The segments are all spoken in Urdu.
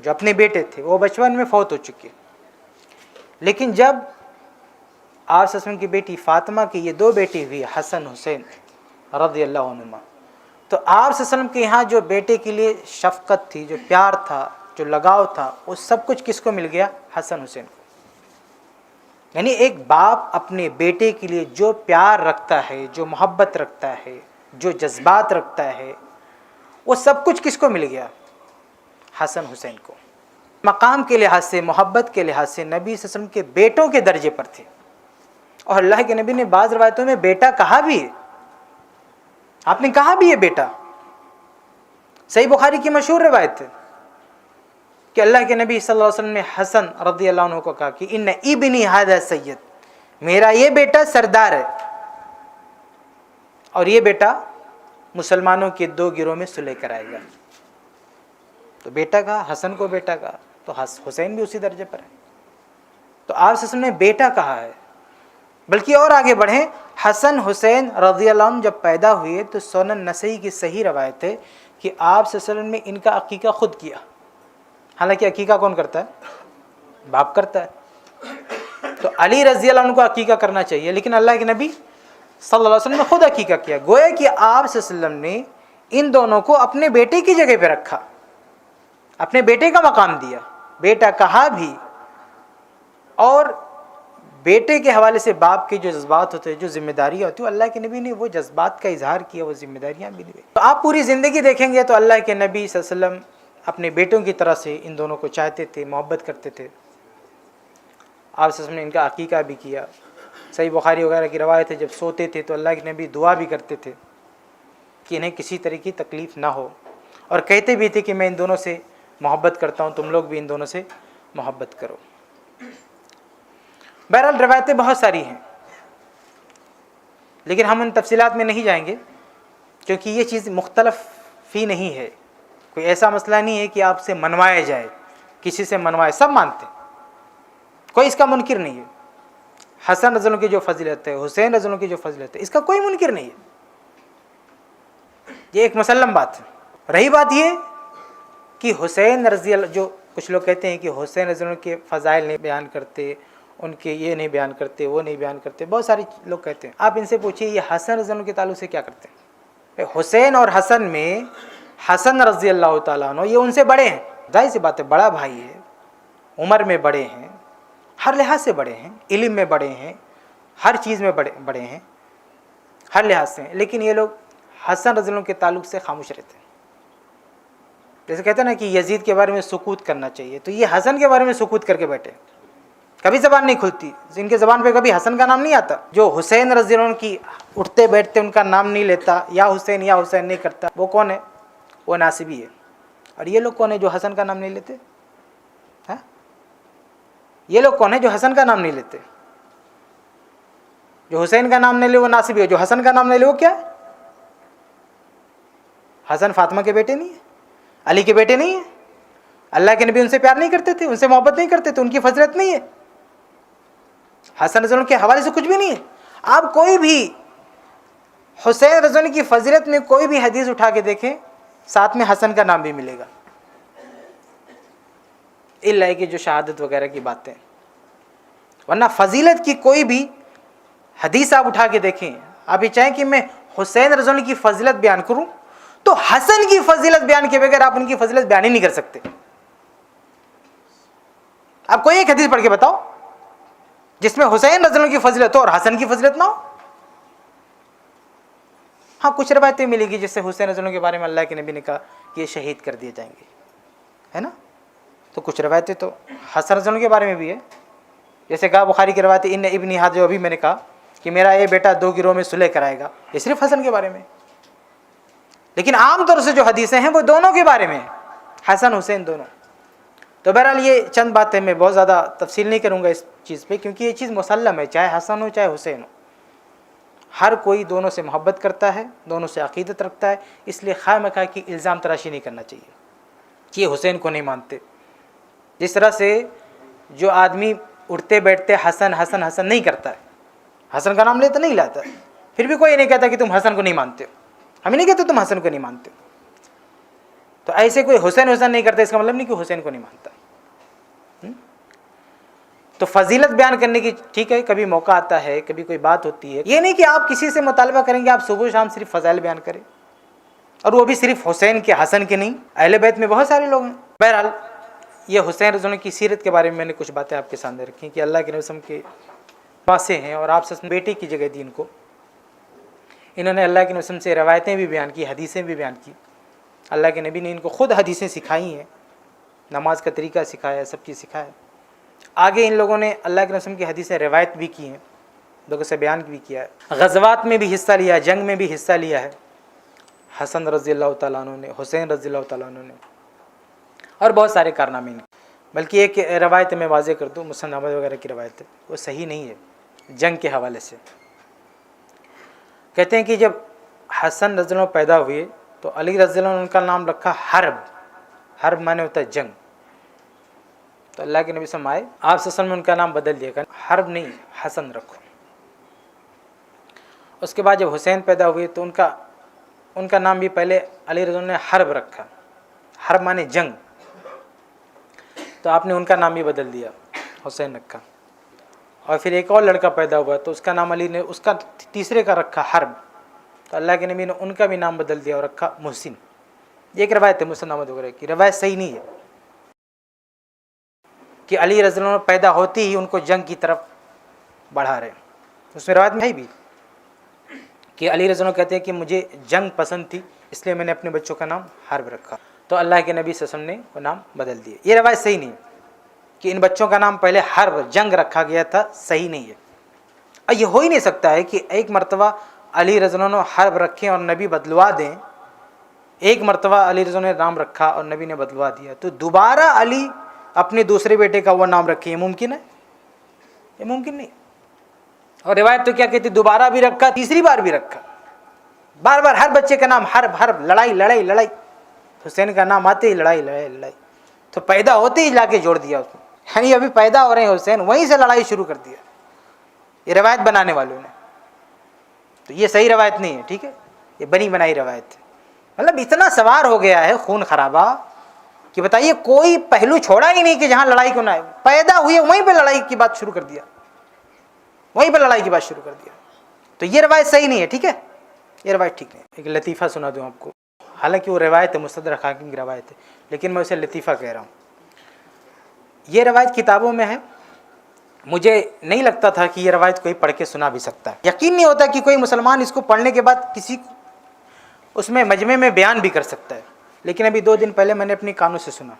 جو اپنے بیٹے تھے وہ بچپن میں فوت ہو چکے، لیکن جب آپ صلی اللہ علیہ وسلم کی بیٹی فاطمہ کی یہ دو بیٹی ہوئی حسن حسین رضی اللہ عنہما، تو آپ صلی اللہ علیہ وسلم کے یہاں جو بیٹے کے لیے شفقت تھی، جو پیار تھا، جو لگاؤ تھا، وہ سب کچھ کس کو مل گیا؟ حسن حسین کو۔ یعنی ایک باپ اپنے بیٹے کے لیے جو پیار رکھتا ہے، جو محبت رکھتا ہے، جو جذبات رکھتا ہے، وہ سب کچھ کس کو مل گیا؟ حسن حسین کو۔ مقام کے لحاظ سے، محبت کے لحاظ سے نبی صلی اللہ علیہ وسلم کے بیٹوں کے درجے پر تھے، اور اللہ کے نبی نے بعض روایتوں میں بیٹا کہا بھی ہے، آپ نے کہا بھی ہے بیٹا۔ صحیح بخاری کی مشہور روایت ہے کہ اللہ کے نبی صلی اللہ علیہ وسلم نے حسن رضی اللہ عنہ کو کہا کہ ان ابنی ھذا سید، میرا یہ بیٹا سردار ہے، اور یہ بیٹا مسلمانوں کے دو گروہ میں صلح کرائے گا۔ تو بیٹا کہا، حسن کو بیٹا کہا، تو حسین بھی اسی درجے پر ہے۔ تو آپ صلی اللہ علیہ وسلم نے بیٹا کہا ہے۔ بلکہ اور آگے بڑھیں، حسن حسین رضی اللہ عنہ جب پیدا ہوئے تو سنن نسائی کی صحیح روایت ہے کہ آپ صلی اللہ علیہ وسلم نے ان کا عقیقہ خود کیا۔ حالانکہ عقیقہ کون کرتا ہے؟ باپ کرتا ہے۔ تو علی رضی اللہ عنہ کو عقیقہ کرنا چاہیے، لیکن اللہ کے نبی صلی اللہ علیہ وسلم نے خود عقیقہ کیا۔ گویا کہ آپ صلی اللہ علیہ وسلم نے ان دونوں کو اپنے بیٹے کی جگہ پہ رکھا، اپنے بیٹے کا مقام دیا، بیٹا کہا بھی، اور بیٹے کے حوالے سے باپ کے جو جذبات ہوتے ہیں، جو ذمہ داریاں ہوتی ہیں، اللہ کے نبی نے وہ جذبات کا اظہار کیا، وہ ذمہ داریاں بھی نبھائی۔ تو آپ پوری زندگی دیکھیں گے تو اللہ کے نبی صلی اللہ علیہ وسلم اپنے بیٹوں کی طرح سے ان دونوں کو چاہتے تھے، محبت کرتے تھے۔ آپ صلی اللہ علیہ وسلم نے ان کا عقیقہ بھی کیا۔ صحیح بخاری وغیرہ کی روایت ہے جب سوتے تھے تو اللہ کے نبی دعا بھی کرتے تھے کہ انہیں کسی طرح کی تکلیف نہ ہو، اور کہتے بھی تھے کہ میں ان دونوں سے محبت کرتا ہوں، تم لوگ بھی ان دونوں سے محبت کرو۔ بہرحال روایتیں بہت ساری ہیں، لیکن ہم ان تفصیلات میں نہیں جائیں گے، کیونکہ یہ چیز مختلف فی نہیں ہے۔ کوئی ایسا مسئلہ نہیں ہے کہ آپ سے منوایا جائے، کسی سے منوائے، سب مانتے ہیں، کوئی اس کا منکر نہیں ہے۔ حسن رضی اللہ عنہ کی جو فضیلت ہے، حسین رضی اللہ عنہ کی جو فضیلت ہے، اس کا کوئی منکر نہیں ہے، یہ ایک مسلم بات ہے۔ رہی بات یہ کہ حسین رضی اللہ، جو کچھ لوگ کہتے ہیں کہ حسین رضی اللہ عنہ کے فضائل نہیں بیان کرتے، ان کے یہ نہیں بیان کرتے، وہ نہیں بیان کرتے، بہت سارے لوگ کہتے ہیں۔ آپ ان سے پوچھیے یہ حسن رضی اللہ عنہ کے تعلق سے کیا کرتے ہیں؟ حسین اور حسن میں حسن رضی اللہ تعالیٰ عنہ یہ ان سے بڑے ہیں، ظاہر سی بات ہے، بڑا بھائی ہے، عمر میں بڑے ہیں، ہر لحاظ سے بڑے ہیں، علم میں بڑے ہیں، ہر چیز میں بڑے ہیں، ہر لحاظ سے، لیکن یہ لوگ حسن رضی اللہ عنہ کے تعلق سے خاموش رہتے ہیں۔ جیسے کہتے ہیں نا کہ یزید کے بارے میں سکوت کرنا چاہیے، تو یہ حسن کے بارے میں سکوت کر کے بیٹھے، کبھی زبان نہیں کھلتی، ان کے زبان پہ کبھی حسن کا نام نہیں آتا۔ جو حسین رضی اللہ عنہ کی اٹھتے بیٹھتے ان کا نام نہیں لیتا، یا حسین نہیں کرتا، وہ کون ہے؟ وہ ناصبی ہے۔ اور یہ لوگ کون ہیں جو حسن کا نام نہیں لیتے؟ ہاں، یہ لوگ کون ہیں جو حسن کا نام نہیں لیتے؟ جو حسین کا نام نہیں لے وہ ناصبی ہے، جو حسن کا نام نہیں لے وہ کیا ہے؟ حسن فاطمہ کے بیٹے نہیں ہیں، علی کے بیٹے نہیں ہیں، اللہ کے نبی ان سے پیار نہیں کرتے تھے، ان سے محبت نہیں کرتے تھے، ان کی فضیلت نہیں ہے، حسن رضی اللہ عنہ کے حوالے سے کچھ بھی نہیں ہے۔ آپ کوئی بھی حسین رضی اللہ عنہ کی فضیلت میں کوئی بھی حدیث اٹھا کے دیکھیں، ساتھ میں حسن کا نام بھی ملے گا، الا کہ جو شہادت وغیرہ کی باتیں، ورنہ فضیلت کی کوئی بھی حدیث آپ اٹھا کے دیکھیں۔ آپ یہ چاہیں کہ میں حسین رضی اللہ عنہ کی فضیلت بیان کروں تو حسن کی فضیلت بیان کے بغیر آپ ان کی فضیلت بیان ہی نہیں کر سکتے۔ آپ کوئی ایک حدیث پڑھ کے بتاؤ جس میں حسین رضی اللہ عنہ کی فضیلت ہو اور حسن کی فضیلت نہ ہو۔ ہاں، کچھ روایتیں ملے گی جس سے حسین رضی اللہ عنہ کے بارے میں اللہ کے نبی نے کہا کہ یہ شہید کر دیے جائیں گے، ہے نا؟ تو کچھ روایتیں تو حسن رضی اللہ عنہ کے بارے میں بھی ہے، جیسے کہا بخاری کی روایت ان ابنی ھذا، جو ابھی میں نے کہا کہ میرا یہ بیٹا دو گروہ میں صلح کرائے گا، یہ صرف حسن کے بارے میں۔ لیکن عام طور سے جو حدیثیں ہیں وہ دونوں کے بارے میں ہیں، حسن حسین دونوں۔ تو بہرحال یہ چند باتیں، میں بہت زیادہ تفصیل نہیں کروں گا اس چیز پہ، کیونکہ یہ چیز مسلم ہے، چاہے حسن ہو چاہے حسین ہو، ہر کوئی دونوں سے محبت کرتا ہے، دونوں سے عقیدت رکھتا ہے، اس لیے خواہ مخواہ کی الزام تراشی نہیں کرنا چاہیے کہ یہ حسین کو نہیں مانتے۔ جس طرح سے جو آدمی اٹھتے بیٹھتے حسن حسن حسن نہیں کرتا ہے، حسن کا نام لیتا نہیں لاتا، پھر بھی کوئی نہیں کہتا کہ تم حسن کو نہیں مانتے ہو، ہم نہیں کہتے تم حسن کو نہیں مانتے ہو۔ تو ایسے کوئی حسین نہیں کرتا اس کا مطلب نہیں کہ حسین کو نہیں مانتا. تو فضیلت بیان کرنے کی ٹھیک ہے، کبھی موقع آتا ہے، کبھی کوئی بات ہوتی ہے، یہ نہیں کہ آپ کسی سے مطالبہ کریں گے آپ صبح و شام صرف فضائل بیان کریں، اور وہ بھی صرف حسین کے حسن کے نہیں، اہل بیت میں بہت سارے لوگ ہیں. بہرحال یہ حسین رضی اللہ عنہ کی سیرت کے بارے میں میں نے کچھ باتیں آپ کے سامنے رکھی کہ اللہ کے نبی صلی اللہ علیہ وسلم کے واسطے ہیں اور آپ سے بیٹے کی جگہ دی ان کو. انہوں نے اللہ کے نبی صلی اللہ علیہ وسلم سے روایتیں بھی بیان کی، حدیثیں بھی بیان کی. اللہ کے نبی نے ان کو خود حدیثیں سکھائی ہیں، نماز کا طریقہ سکھایا ہے، سب چیز سکھایا ہے. آگے ان لوگوں نے اللہ کے رسول کی حدیثیں روایت بھی کی ہیں، لوگوں سے بیان بھی کیا ہے. غزوات میں بھی حصہ لیا ہے، جنگ میں بھی حصہ لیا ہے حسن رضی اللہ تعالیٰ عنہ نے، حسین رضی اللہ تعالیٰ عنہ نے، اور بہت سارے کارنامے نے. بلکہ ایک روایت میں واضح کر دوں، مسند احمد وغیرہ کی روایت ہے، وہ صحیح نہیں ہے جنگ کے حوالے سے. کہتے ہیں کہ جب حسن رضی اللہ عنہ پیدا ہوئے تو علی رضی اللہ عنہ ان کا نام رکھا حرب. حرب معنی ہوتا ہے جنگ. تو اللہ کے نبی صلی اللہ علیہ وسلم آئے، آپ صلی اللہ علیہ وسلم نے ان کا نام بدل دیا، حرب نہیں حسن رکھو. اس کے بعد جب حسین پیدا ہوئے تو ان کا نام بھی پہلے علی رضی اللہ عنہ نے حرب رکھا، حرب معنی جنگ، تو آپ نے ان کا نام بھی بدل دیا، حسین رکھا. اور پھر ایک اور لڑکا پیدا ہوا تو اس کا نام علی نے اس کا تیسرے کا رکھا حرب، تو اللہ کے نبی نے ان کا بھی نام بدل دیا اور رکھا محسن. یہ ایک روایت ہے مسند احمد وغیرہ کی، روایت صحیح نہیں ہے کہ علی رضی اللہ عنہ پیدا ہوتے ہی ان کو جنگ کی طرف بڑھا رہے. اس میں روایت میں ہے بھی کہ علی رضی اللہ عنہ کہتے ہیں کہ مجھے جنگ پسند تھی اس لیے میں نے اپنے بچوں کا نام حرب رکھا، تو اللہ کے نبی صلی اللہ علیہ وسلم نے وہ نام بدل دیے. یہ روایت صحیح نہیں ہے کہ ان بچوں کا نام پہلے حرب جنگ رکھا گیا تھا، صحیح نہیں ہے. اور یہ ہو ہی نہیں سکتا ہے کہ ایک مرتبہ علی رضی اللہ عنہ حرب رکھیں اور نبی بدلوا دیں. ایک مرتبہ علی رضی اللہ عنہ نے نام رکھا اور نبی نے بدلوا دیا، تو دوبارہ علی اپنے دوسرے بیٹے کا وہ نام رکھے، یہ ممکن ہے؟ یہ ممکن نہیں. اور روایت تو کیا کہتی، دوبارہ بھی رکھا، تیسری بار بھی رکھا، بار بار ہر بچے کا نام حرب حرب، لڑائی لڑائی لڑائی. حسین کا نام آتے ہی لڑائی لڑائی لڑائی، تو پیدا ہوتے ہی لا کے جوڑ دیا اس میں، یعنی ابھی پیدا ہو رہے ہیں حسین، وہیں سے لڑائی شروع کر دیا یہ روایت بنانے والوں نے. تو یہ صحیح روایت نہیں ہے، ٹھیک ہے، یہ بنی بنائی روایت ہے. مطلب اتنا سوار ہو گیا ہے خون خرابہ کہ بتائیے کوئی پہلو چھوڑا ہی نہیں کہ جہاں لڑائی کو نہ ہے. پیدا ہوئے وہیں پہ لڑائی کی بات شروع کر دیا، وہیں پہ لڑائی کی بات شروع کر دیا. تو یہ روایت صحیح نہیں ہے، ٹھیک ہے، یہ روایت ٹھیک نہیں ہے. ایک لطیفہ سنا دوں آپ کو، حالانکہ وہ روایت ہے مستدرک حاکم کی روایت ہے، لیکن میں اسے لطیفہ کہہ رہا ہوں. یہ روایت کتابوں میں ہے، مجھے نہیں لگتا تھا کہ یہ روایت کوئی پڑھ کے سنا بھی سکتا ہے. یقین نہیں ہوتا کہ کوئی مسلمان اس کو پڑھنے کے بعد کسی اس میں مجمع میں بیان بھی کر سکتا ہے. لیکن ابھی 2 دن پہلے میں نے اپنی کانوں سے سنا.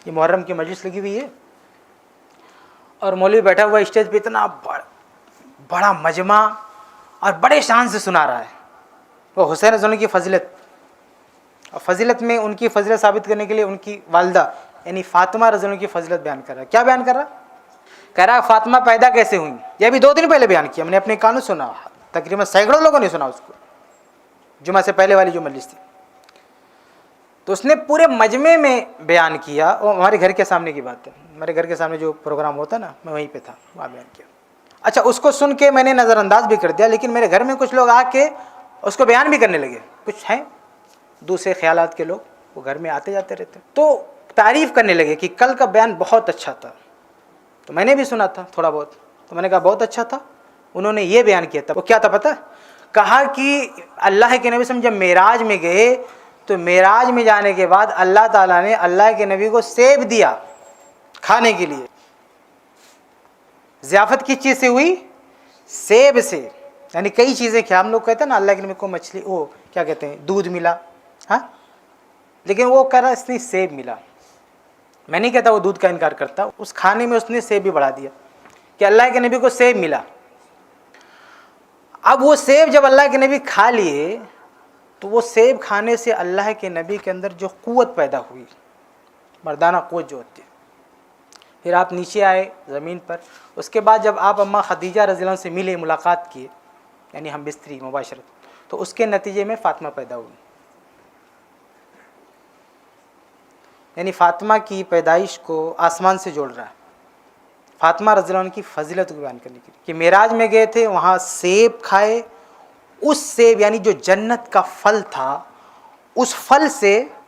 یہ محرم کی مجلس لگی ہوئی ہے اور مولوی بیٹھا ہوا اسٹیج پہ، اتنا بڑا مجمع اور بڑے شان سے سنا رہا ہے وہ حسین رضی اللہ عنہ کی فضیلت. اور فضیلت میں ان کی فضیلت ثابت کرنے کے لیے ان کی والدہ یعنی فاطمہ رضی اللہ عنہ کی فضیلت بیان کر رہا ہے. کیا بیان کر رہا؟ کہہ رہا فاطمہ پیدا کیسے ہوئی. یہ ابھی 2 دن پہلے بیان کیا، میں نے اپنے کانوں سنا، تقریباً سینکڑوں لوگوں نے سنا اس کو، جمعہ سے پہلے والی جو مجلس تھی. تو اس نے پورے مجمع میں بیان کیا. وہ ہمارے گھر کے سامنے کی بات ہے، ہمارے گھر کے سامنے جو پروگرام ہوتا ہے نا، میں وہیں پہ تھا، وہاں بیان کیا. اچھا، اس کو سن کے میں نے نظر انداز بھی کر دیا، لیکن میرے گھر میں کچھ لوگ آ کے اس کو بیان بھی کرنے لگے. کچھ ہیں دوسرے خیالات کے لوگ، وہ گھر میں آتے جاتے رہتے، تو تعریف کرنے لگے کہ کل کا بیان بہت اچھا تھا. تو میں نے بھی سنا تھا تھوڑا بہت، تو میں نے کہا بہت اچھا تھا. انہوں نے یہ بیان کیا تھا، وہ کیا تھا پتہ؟ کہا کہ اللہ کے نبی جب معراج میں گئے تو معراج میں جانے کے بعد اللہ تعالیٰ نے اللہ کے نبی کو سیب دیا کھانے کے لیے. ضیافت کس چیز سے ہوئی؟ سیب سے. یعنی کئی چیزیں کیا، ہم لوگ کہتے ہیں نا اللہ کے نبی کو مچھلی، وہ کیا کہتے ہیں، دودھ ملا، ہاں، لیکن وہ کہہ رہا اس نے سیب ملا. میں نہیں کہتا وہ دودھ کا انکار کرتا، اس کھانے میں اس نے سیب بھی بڑھا دیا کہ اللہ کے نبی کو سیب ملا. اب وہ سیب جب اللہ کے نبی کھا لیے تو وہ سیب کھانے سے اللہ کے نبی کے اندر جو قوت پیدا ہوئی، مردانہ قوت جو ہوتی ہے. پھر آپ نیچے آئے زمین پر. اس کے بعد جب آپ اماں خدیجہ رضی اللہ عنہ سے ملے، ملاقات کیے، یعنی ہم بستری مباشرت، تو اس کے نتیجے میں فاطمہ پیدا ہوئی. یعنی فاطمہ کی پیدائش کو آسمان سے جوڑ رہا ہے، فاطمہ رضی اللہ عنہ کی فضیلت کو بیان کرنے کے لیے کہ معراج میں گئے تھے، وہاں سیب کھائے. اس سیب یعنی جو جنت کا پھل تھا، اس پھل سے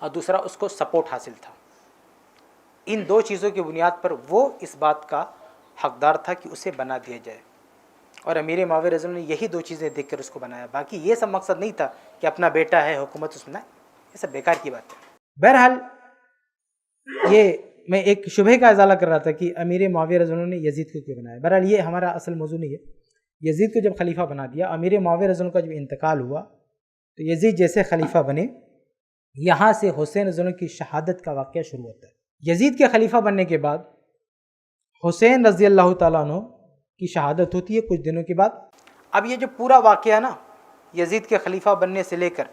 اور دوسرا اس کو سپورٹ حاصل تھا. ان دو چیزوں کی بنیاد پر وہ اس بات کا حقدار تھا کہ اسے بنا دیا جائے, اور امیر معاویہ رضی اللہ عنہ نے یہی دو چیزیں دیکھ کر اس کو بنایا. باقی یہ سب مقصد نہیں تھا کہ اپنا بیٹا ہے حکومت اس میں, یہ سب بیکار کی بات ہے. بہرحال یہ میں ایک شبہ کا ازالہ کر رہا تھا کہ امیر معاویہ رضی اللہ عنہ نے یزید کو کیوں بنایا. بہرحال یہ ہمارا اصل موضوع نہیں ہے. یزید کو جب خلیفہ بنا دیا, امیر معاویہ رضی اللہ عنہ کا جب انتقال ہوا تو یزید جیسے خلیفہ بنے, یہاں سے حسین رضی اللہ عنہ کی شہادت کا واقعہ شروع ہوتا ہے. یزید کے خلیفہ بننے کے بعد حسین رضی اللہ تعالیٰ عنہ کی شہادت ہوتی ہے کچھ دنوں کے بعد. اب یہ جو پورا واقعہ نا, یزید کے خلیفہ بننے سے لے کر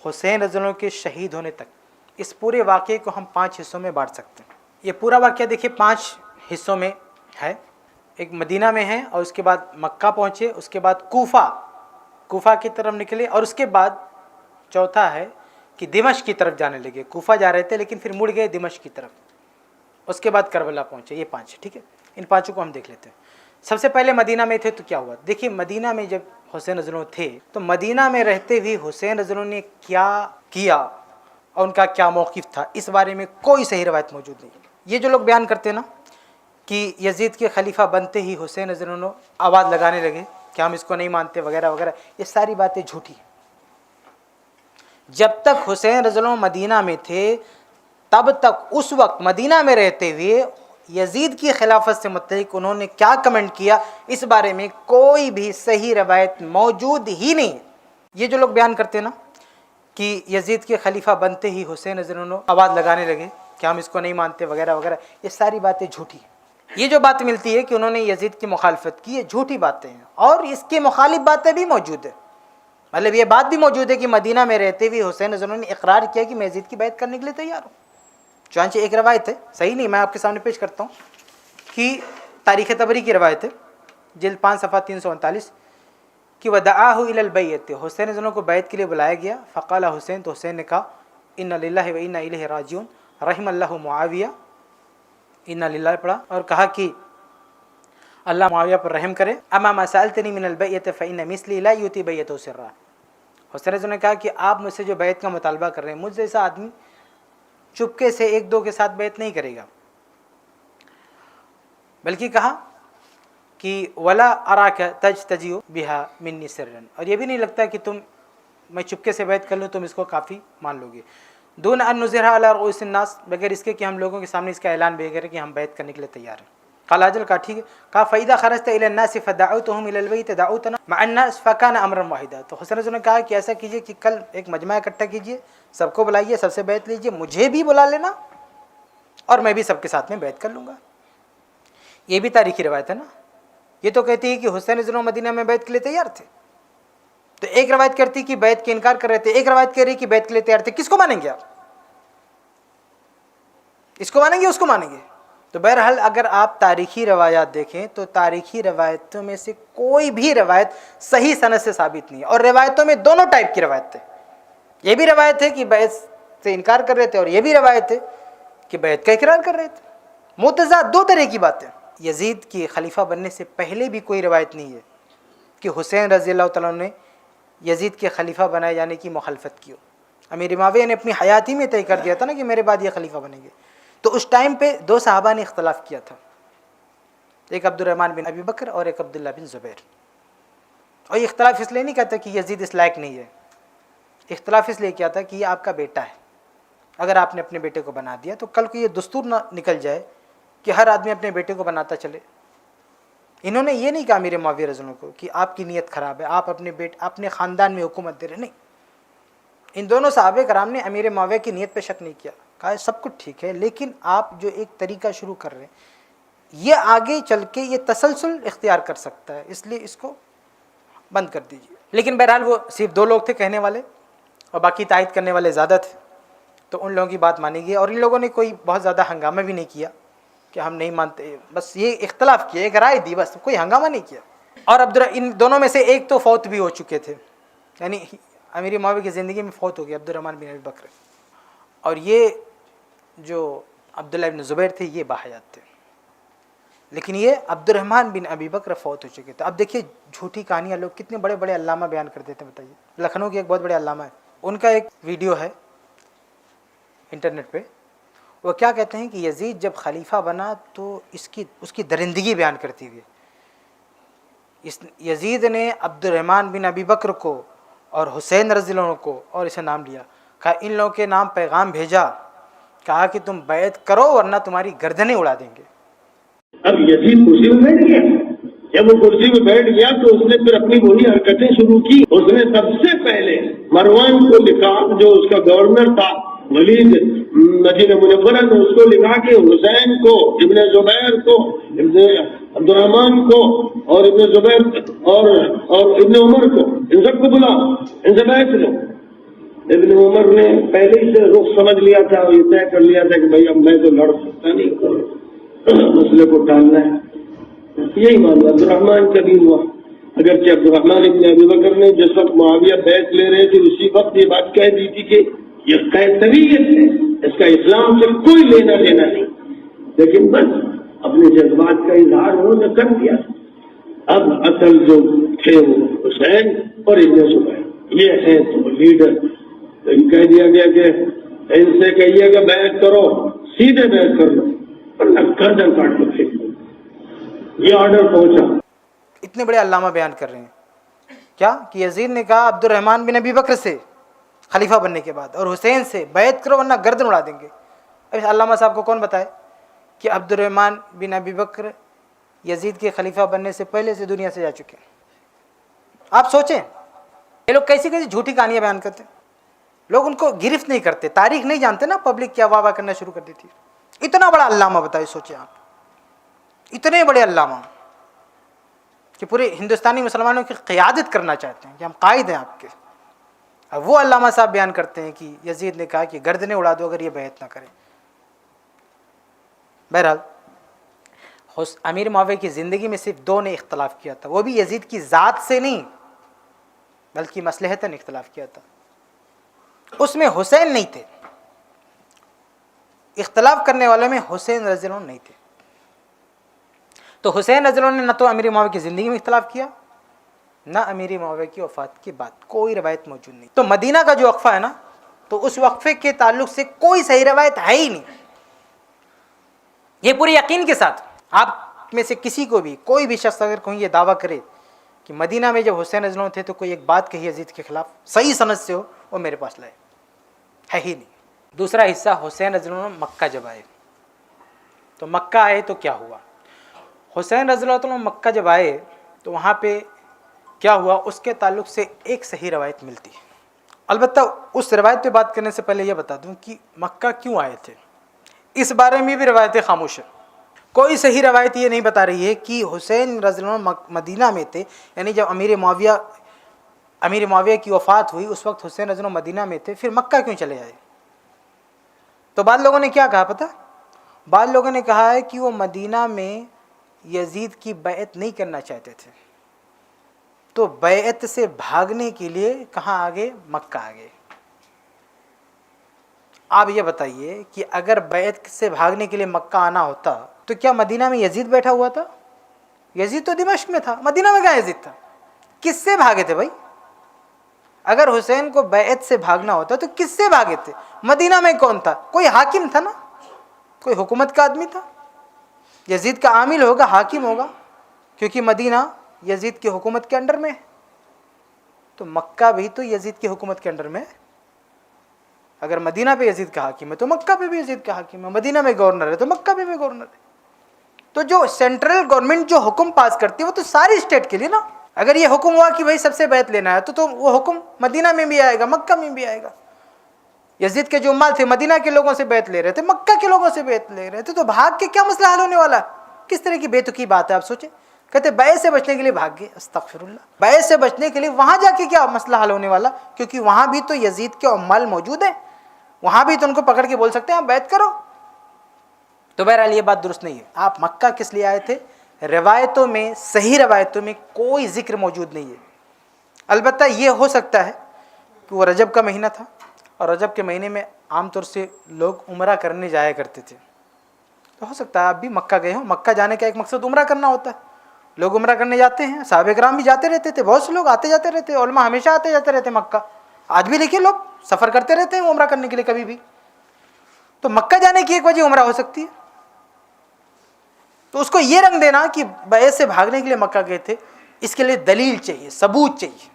حسین رضی اللہ عنہ کے شہید ہونے تک, اس پورے واقعے کو ہم 5 حصوں میں بانٹ سکتے ہیں. یہ پورا واقعہ دیکھیے 5 حصوں میں ہے. ایک مدینہ میں ہے, اور اس کے بعد مکہ پہنچے, اس کے بعد کوفہ کی طرف نکلے, اور اس کے بعد چوتھا ہے کہ دمشق کی طرف جانے لگے. کوفہ جا رہے تھے لیکن پھر مڑ گئے دمشق کی طرف. اس کے بعد کربلا پہنچے. یہ 5 ٹھیک ہے. ان 5 کو ہم دیکھ لیتے ہیں. سب سے پہلے مدینہ میں تھے تو کیا ہوا. دیکھیے مدینہ میں جب حسین رضی اللہ عنہ تھے تو مدینہ میں رہتے ہوئے حسین رضی اللہ عنہ نے کیا کیا اور ان کا کیا موقف تھا, اس بارے میں کوئی صحیح روایت موجود نہیں. یہ جو لوگ بیان کرتے ہیں نا کہ یزید کے خلیفہ بنتے ہی حسین رضی اللہ عنہ آواز لگانے لگے کہ ہم اس کو نہیں مانتے وغیرہ وغیرہ, یہ ساری باتیں جھوٹی ہیں. جب تک حسین رضی اللہ عنہ مدینہ میں تھے تب تک اس وقت مدینہ میں رہتے ہوئے یزید کی خلافت سے متعلق انہوں نے کیا کمنٹ کیا, اس بارے میں کوئی بھی صحیح روایت موجود ہی نہیں. یہ جو لوگ بیان کرتے ہیں نا کہ یزید کے خلیفہ بنتے ہی حسین رضی اللہ عنہ آواز لگانے لگے کہ ہم اس کو نہیں مانتے وغیرہ وغیرہ, یہ ساری باتیں جھوٹی ہیں. یہ جو بات ملتی ہے کہ انہوں نے یزید کی مخالفت کی, یہ جھوٹی باتیں ہیں, اور اس کے مخالف باتیں بھی موجود ہیں. مطلب یہ بات بھی موجود ہے کہ مدینہ میں رہتے ہوئے حسین رضی اللہ عنہ نے اقرار کیا کہ میں یزید کی بیعت کرنے کے لیے تیار ہوں. چنانچہ ایک روایت ہے, صحیح نہیں, میں آپ کے سامنے پیش کرتا ہوں کہ تاریخ طبری کی روایت ہے, جلد 5 صفحہ 339 کہ ودعاہ الی البیعۃ, حسین رضی اللہ عنہ کو بیعت کے لیے بلایا گیا. فقال حسین, تو حسین نے کہا ان للہ و انا الیہ راجعون, رحم اللہ معاویہ, انا للہ پڑھا اور کہا کہ اللہ معاویہ پر رحم کرے. اما ما سألتنی من البیعۃ فإن مثلی لا یؤتی بیعتہ سرا. حسین رضی اللہ نے کہا کہ آپ مجھ سے جو بیعت کا مطالبہ کر رہے ہیں, مجھ جیسا آدمی چپکے سے 1-2 کے ساتھ بیعت نہیں کرے گا, بلکہ کہا کہ ولا اراک تجتزئ بها منی سرا, اور یہ بھی نہیں لگتا کہ تم میں چپکے سے بیعت کر لوں تم اس کو کافی مان لو گے. دون ان نظہرها علی رؤوس الناس, بغیر اس کے کہ ہم لوگوں کے سامنے اس کا اعلان بھی کریں کہ ہم بیعت کرنے کے لیے تیار ہیں. قال اجل, کہا ٹھیک ہے. کہا فاذا خرجت الى الناس فدعوتهم الى البيت دعوتنا مع الناس فكان امرا واحدا. تو حسین رضی اللہ نے کہا کہ ایسا کیجئے کہ کل ایک مجمع اکٹھا کیجئے, سب کو بلائیے, سب سے بیعت لیجئے, مجھے بھی بلا لینا اور میں بھی سب کے ساتھ میں بیعت کر لوں گا. یہ بھی تاریخی روایت ہے نا. یہ تو کہتی ہے کہ حسین رضی اللہ عنہ مدینہ میں بیعت کے لیے تیار تھے, تو ایک روایت کرتی کہ بیعت کے انکار کر رہے تھے, ایک روایت کہہ رہی کہ بیعت کے لیے تیار تھے. کس کو مانیں گے آپ؟ اس کو مانیں گے اس کو مانیں گے؟ تو بہرحال اگر آپ تاریخی روایات دیکھیں تو تاریخی روایتوں میں سے کوئی بھی روایت صحیح سند سے ثابت نہیں ہے, اور روایتوں میں دونوں ٹائپ کی روایت ہے. یہ بھی روایت ہے کہ بیعت سے انکار کر رہے تھے, اور یہ بھی روایت ہے کہ بیعت کا اقرار کر رہے تھے. متضاد 2 طرح کی باتیں. یزید کی خلیفہ بننے سے پہلے بھی کوئی روایت نہیں ہے کہ حسین رضی اللہ تعالیٰ عنہ نے یزید کے خلیفہ بنائے جانے کی مخالفت کی ہو. امیر معاویہ نے اپنی حیاتی میں طے کر دیا تھا نا کہ میرے بعد یہ خلیفہ بنیں گے. تو اس ٹائم پہ 2 صحابہ نے اختلاف کیا تھا, ایک عبد الرحمن بن ابی بکر اور ایک عبداللہ بن زبیر. اور یہ اختلاف اس لیے نہیں کہتا کہ یزید اس لائق نہیں ہے, اختلاف اس لیے کیا تھا کہ یہ آپ کا بیٹا ہے, اگر آپ نے اپنے بیٹے کو بنا دیا تو کل کو یہ دستور نہ نکل جائے کہ ہر آدمی اپنے بیٹے کو بناتا چلے. انہوں نے یہ نہیں کہا امیر معاویہ رضی اللہ عنہ کو کہ آپ کی نیت خراب ہے, آپ اپنے خاندان میں حکومت دے رہے, نہیں. ان دونوں صحابہ کرام نے امیر معاویہ کی نیت پہ شک نہیں کیا, کہا سب کچھ ٹھیک ہے, لیکن آپ جو ایک طریقہ شروع کر رہے ہیں یہ آگے چل کے یہ تسلسل اختیار کر سکتا ہے, اس لیے اس کو بند کر دیجیے. لیکن بہرحال وہ صرف 2 لوگ تھے کہنے والے, اور باقی تائید کرنے والے زیادہ تھے, تو ان لوگوں کی بات مانی گئی. اور ان لوگوں نے کوئی بہت زیادہ ہنگامہ بھی نہیں کیا کہ ہم نہیں مانتے, بس یہ اختلاف کیا, ایک رائے دی, بس کوئی ہنگامہ نہیں کیا. اور ان دونوں میں سے ایک تو فوت بھی ہو چکے تھے, یعنی امیر معاویہ کی زندگی میں فوت ہو گیا عبد الرحمن بن ابی بکر, اور یہ جو عبداللہ بن زبیر تھے یہ باحیات تھے, لیکن یہ عبد الرحمن بن ابی بکر فوت ہو چکے تھے. اب دیکھیے جھوٹی کہانیاں لوگ کتنے بڑے بڑے علامہ بیان کر دیتے ہیں, بتائیے. لکھنؤ کے ایک بہت بڑے علامہ ہے, ان کا ایک ویڈیو ہے انٹرنیٹ پہ، وہ کیا کہتے ہیں کہ یزید جب خلیفہ بنا تو اس کی درندگی بیان کرتی ہوئی اس یزید نے عبد الرحمن بن ابی بکر کو اور حسین رضی اللہ عنہ کو اور اسے نام لیا، کہا ان لوگوں کے نام پیغام بھیجا، کہا کہ تم بیعت کرو ورنہ تمہاری گردنیں اڑا دیں گے۔ اب یزید کرسی میں بیٹھ گیا، جب وہ کرسی میں بیٹھ گیا تو اس نے پھر اپنی وہی حرکتیں شروع کی۔ اس نے سب سے پہلے مروان کو لکھا، جو اس کا گورنر تھا ولید مدینہ منورہ نے، اس کو لکھا کہ حسین کو، ابن زبیر کو، ابن عبد الرحمن کو اور ابن زبیر اور ابن عمر کو، ان سب کو بلا، ان سے بیعت لو۔ ابن عمر نے پہلے ہی سے رخ سمجھ لیا تھا اور یہ طے کر لیا تھا کہ بھائی اب میں تو لڑ سکتا نہیں، مسئلے کو ٹالنا ہے۔ یہی معاملہ عبد الرحمن کا بھی ہوا، اگرچہ عبد الرحمن ابن ابی بکر نے جس وقت معاویہ بیعت لے رہے تھے اسی وقت یہ بات کہہ دی تھی کہ یہ قیصریت ہے، اس کا اسلام سے کوئی لینا دینا نہیں، لیکن بس اپنے جذبات کا اظہار انہوں نے کر دیا۔ اب اصل جو تھے وہ حسین اور ابن زبیر، یہ ہیں تو لیڈر۔ تو کہہ دیا گیا کہ ان سے کہیے کہ بیعت کرو، سیدھے بیعت کر لو ورنہ گردن کاٹ کے پھینک دو۔ یہ آرڈر پہنچا۔ اتنے بڑے علامہ بیان کر رہے ہیں کیا کہ یزید نے کہا عبد الرحمن بن ابی بکر سے خلیفہ بننے کے بعد اور حسین سے بیعت کرو ورنہ گردن اڑا دیں گے۔ اب اس علامہ صاحب کو کون بتائے کہ عبد الرحمن بن ابی بکر یزید کے خلیفہ بننے سے پہلے سے دنیا سے جا چکے ہیں۔ آپ سوچیں یہ لوگ کیسی کیسی جھوٹی کہانیاں بیان کرتے ہیں، لوگ ان کو گرفت نہیں کرتے، تاریخ نہیں جانتے نا، پبلک کیا واہ واہ کرنا شروع کر دیتی ہے۔ اتنا بڑا علامہ بتائے، سوچیں آپ، اتنے بڑے علامہ کہ پورے ہندوستانی مسلمانوں کی قیادت کرنا چاہتے ہیں کہ ہم قائد ہیں آپ کے، اب وہ علامہ صاحب بیان کرتے ہیں کہ یزید نے کہا کہ گردنیں اڑا دو اگر یہ بیعت نہ کرے۔ بہرحال امیر معاویہ کی زندگی میں صرف دو نے اختلاف کیا تھا، وہ بھی یزید کی ذات سے نہیں بلکہ مصلحتاً اختلاف کیا تھا، اس میں حسین نہیں تھے، اختلاف کرنے والوں میں حسین رضی اللہ عنہ نہیں تھے۔ تو حسین رضی اللہ عنہ نے نہ تو امیر معاویہ کی زندگی میں اختلاف کیا، نہ امیر معاویہ کی وفات کے بعد، کوئی روایت موجود نہیں۔ تو مدینہ کا جو وقفہ ہے نا، تو اس وقفے کے تعلق سے کوئی صحیح روایت ہے ہی نہیں۔ یہ پورے یقین کے ساتھ آپ میں سے کسی کو بھی، کوئی بھی شخص اگر کہیں یہ دعویٰ کرے کہ مدینہ میں جب حسین رضی اللہ عنہ تھے تو کوئی ایک بات کہی یزید کے خلاف صحیح سند سے ہو، وہ میرے پاس لائے، ہے ہی نہیں۔ دوسرا حصہ، حسین رضی اللہ عنہ مکہ جب آئے تو مکہ آئے تو کیا ہوا؟ حسین رضی اللہ عنہ مکہ جب آئے تو وہاں پہ کیا ہوا، اس کے تعلق سے ایک صحیح روایت ملتی ہے۔ البتہ اس روایت پہ بات کرنے سے پہلے یہ بتا دوں کہ مکہ کیوں آئے تھے، اس بارے میں بھی روایتیں خاموش ہیں۔ کوئی صحیح روایت یہ نہیں بتا رہی ہے کہ حسین رضی اللہ عنہ مدینہ میں تھے، یعنی جب امیر معاویہ کی وفات ہوئی اس وقت حسین رضی اللہ عنہ مدینہ میں تھے، پھر مکہ کیوں چلے آئے؟ تو بعض لوگوں نے کیا کہا پتہ؟ بعض لوگوں نے کہا ہے کہ وہ مدینہ میں یزید کی بیعت نہیں کرنا چاہتے تھے، تو بیعت سے بھاگنے کے لیے کہاں آگے؟ مکہ آگے۔ آپ یہ بتائیے کہ اگر بیعت سے بھاگنے کے لیے مکہ آنا ہوتا تو کیا مدینہ میں یزید بیٹھا ہوا تھا؟ یزید تو دمشق میں تھا، مدینہ میں کہاں یزید تھا؟ کس سے بھاگے تھے بھائی؟ اگر حسین کو بیعت سے بھاگنا ہوتا تو کس سے بھاگے تھے؟ مدینہ میں کون تھا؟ کوئی حاکم تھا نا، کوئی حکومت کا آدمی تھا، یزید کا عامل ہوگا، حاکم ہوگا، کیونکہ مدینہ یزید کی حکومت کے انڈر میں ہے، تو مکہ بھی تو یزید کی حکومت کے انڈر میں ہے۔ اگر مدینہ پہ یزید کا حاکم ہے تو مکہ پہ بھی یزید کا حاکم ہے، مدینہ میں گورنر ہے تو مکہ پہ بھی گورنر ہے۔ تو جو سینٹرل گورنمنٹ جو حکم پاس کرتی ہے وہ تو ساری اسٹیٹ کے لیے نا۔ اگر یہ حکم ہوا کہ بھائی سب سے بیعت لینا ہے تو وہ حکم مدینہ میں بھی آئے گا، مکہ میں بھی آئے گا۔ یزید کے جو عمال تھے مدینہ کے لوگوں سے بیعت لے رہے تھے، مکہ کے لوگوں سے بیعت لے رہے تھے، تو بھاگ کے کیا مسئلہ حل ہونے والا ہے؟ کس طرح کی بیتکی بات ہے آپ سوچیں۔ کہتے بیعت سے بچنے کے لیے بھاگ گئے، استغفر اللہ، بیعت سے بچنے کے لیے وہاں جا کے کیا مسئلہ حل ہونے والا؟ کیونکہ وہاں بھی تو یزید کے عمال موجود ہیں، وہاں بھی تو ان کو پکڑ کے بول سکتے ہیں آپ بیعت کرو۔ تو بہرحال یہ بات درست نہیں ہے۔ آپ مکہ کس لیے آئے تھے؟ روایتوں میں، صحیح روایتوں میں کوئی ذکر موجود نہیں ہے۔ البتہ یہ ہو سکتا ہے کہ وہ رجب کا مہینہ تھا، اور رجب کے مہینے میں عام طور سے لوگ عمرہ کرنے جایا کرتے تھے، تو ہو سکتا ہے آپ بھی مکہ گئے ہوں۔ مکہ جانے کا ایک مقصد عمرہ کرنا ہوتا ہے، لوگ عمرہ کرنے جاتے ہیں، صحابہ کرام بھی جاتے رہتے تھے، بہت سے لوگ آتے جاتے رہتے، علماء ہمیشہ آتے جاتے رہتے مکہ، آج بھی دیکھیے لوگ سفر کرتے رہتے ہیں عمرہ کرنے کے لیے کبھی بھی۔ تو مکہ جانے کی ایک وجہ عمرہ ہو سکتی ہے. تو اس کو یہ رنگ دینا کہ بیعت سے بھاگنے کے لیے مکہ گئے تھے، اس کے لیے دلیل چاہیے، ثبوت چاہیے.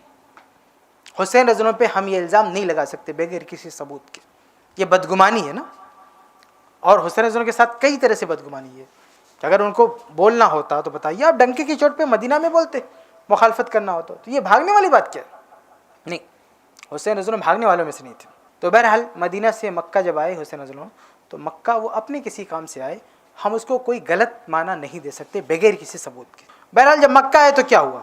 حسین رضی اللہ عنہ پہ ہم یہ الزام نہیں لگا سکتے بغیر کسی ثبوت کے، یہ بدگمانی ہے نا. اور حسین رضی اللہ عنہ کے ساتھ کئی طرح سے بدگمانی ہے کہ اگر ان کو بولنا ہوتا تو بتائیے، آپ ڈنکے کی چوٹ پہ مدینہ میں بولتے، مخالفت کرنا ہوتا تو یہ بھاگنے والی بات کیا ہے؟ نہیں، حسین رضی اللہ عنہ بھاگنے والوں میں سے نہیں تھے. تو بہرحال مدینہ سے مکہ جب آئے حسین رضی اللہ عنہ، تو مکہ وہ اپنے کسی کام سے آئے، ہم اس کو کوئی غلط معنی نہیں دے سکتے بغیر کسی ثبوت کے. بہرحال جب مکہ آئے تو کیا ہوا؟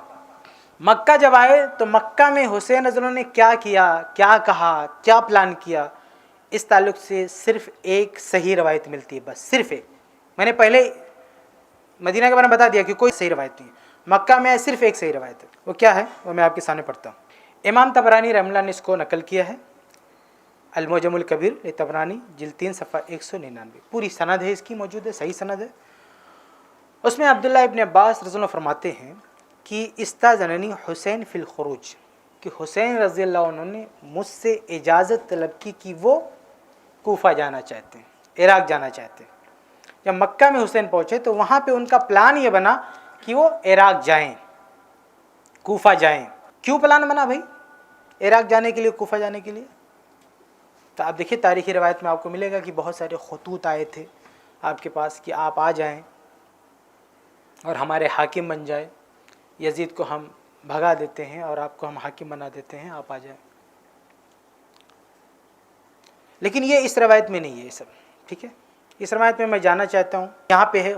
مکہ جب آئے تو مکہ میں حسین رضی اللہ عنہ نے کیا کیا، کیا کہا، کیا پلان کیا، اس تعلق سے صرف ایک صحیح روایت ملتی ہے، بس صرف ایک. میں نے پہلے مدینہ کے بارے میں بتا دیا کہ کوئی صحیح روایت نہیں ہے، مکہ میں صرف ایک صحیح روایت ہے. وہ کیا ہے؟ وہ میں آپ کے سامنے پڑھتا ہوں. امام طبرانی رحمہ اللہ نے اس کو نقل کیا ہے، المعجم الکبیر طبرانی جلد 3 صفحہ 199. پوری سند ہے اس کی موجود ہے، صحیح سند ہے. اس میں عبداللہ ابن عباس رضی اللہ عنہ فرماتے ہیں کہ استاذننی حسین فی الخروج، کہ حسین رضی اللہ عنہ نے مجھ سے اجازت طلب کی کہ وہ کوفہ جانا چاہتے ہیں، عراق جانا چاہتے ہیں. جب مکہ میں حسین پہنچے تو وہاں پہ ان کا پلان یہ بنا کہ وہ عراق جائیں، کوفہ جائیں. کیوں پلان بنا بھائی عراق جانے کے لیے، کوفہ جانے کے لیے؟ تو آپ دیکھیے تاریخی روایت میں آپ کو ملے گا کہ بہت سارے خطوط آئے تھے آپ کے پاس کہ آپ آ جائیں اور ہمارے حاکم بن جائیں، یزید کو ہم بھگا دیتے ہیں اور آپ کو ہم حاکم بنا دیتے ہیں، آپ آ جائیں. لیکن یہ اس روایت میں نہیں ہے یہ سب، ٹھیک ہے. اس روایت میں جانا چاہتا ہوں، یہاں پہ ہے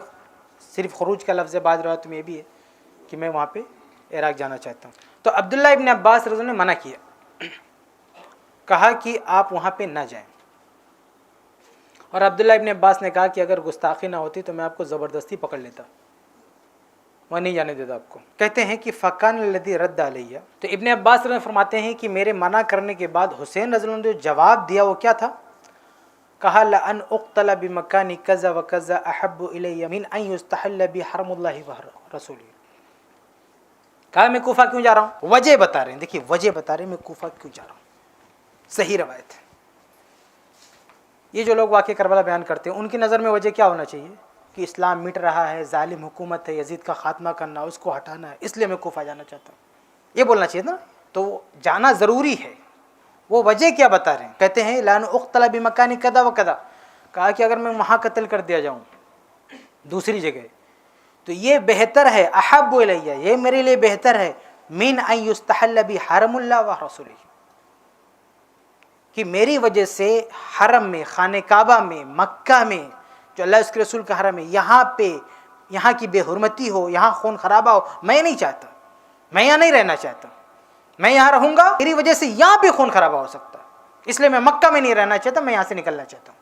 صرف خروج کا لفظ ہے، بعض روایت میں یہ بھی ہے کہ میں وہاں پہ عراق جانا چاہتا ہوں. تو عبداللہ ابن عباس رضی اللہ عنہ نے منع کیا، کہا کہ آپ وہاں پہ نہ جائیں. اور عبداللہ ابن عباس نے کہا کہ اگر گستاخی نہ ہوتی تو میں آپ کو زبردستی پکڑ لیتا، وہ نہیں جانے دیتا آپ کو. کہتے ہیں کہ فقان الذی رد علیہ، تو ابن عباس رضی اللہ عنہ فرماتے ہیں کہ میرے منع کرنے کے بعد حسین رضی اللہ عنہ نے جو جواب دیا وہ کیا تھا؟ کہا لأن اقتل بمکان کذا وکذا احب الی من ان یستحل بی حرم اللہ ورسولہ. کہا میں کوفہ کیوں جا رہا ہوں، وجہ بتا رہے ہیں، دیکھیے وجہ بتا رہے ہیں میں کوفہ کیوں جا رہا ہوں. صحیح روایت ہے. یہ جو لوگ واقعہ کربلا بیان کرتے ہیں ان کی نظر میں وجہ کیا ہونا چاہیے کہ اسلام مٹ رہا ہے، ظالم حکومت ہے، یزید کا خاتمہ کرنا، اس کو ہٹانا ہے، اس لیے میں کوفہ جانا چاہتا ہوں، یہ بولنا چاہیے نا. تو جانا ضروری ہے. وہ وجہ کیا بتا رہے ہیں؟ کہتے ہیں لان اقتل بمکان کذا وکذا، کہا کہ اگر میں وہاں قتل کر دیا جاؤں دوسری جگہ تو یہ بہتر ہے، احب الیہ، یہ میرے لیے بہتر ہے، من ان یستحل بی حرم اللہ ورسولہ، کہ میری وجہ سے حرم میں، خانہ کعبہ میں، مکہ میں جو اللہ اس کے رسول کا حرم ہے، یہاں پہ یہاں کی بے حرمتی ہو، یہاں خون خرابہ ہو، میں نہیں چاہتا، میں یہاں نہیں رہنا چاہتا. میں یہاں رہوں گا میری وجہ سے یہاں پہ خون خرابہ ہو سکتا ہے، اس لیے میں مکہ میں نہیں رہنا چاہتا، میں یہاں سے نکلنا چاہتا ہوں.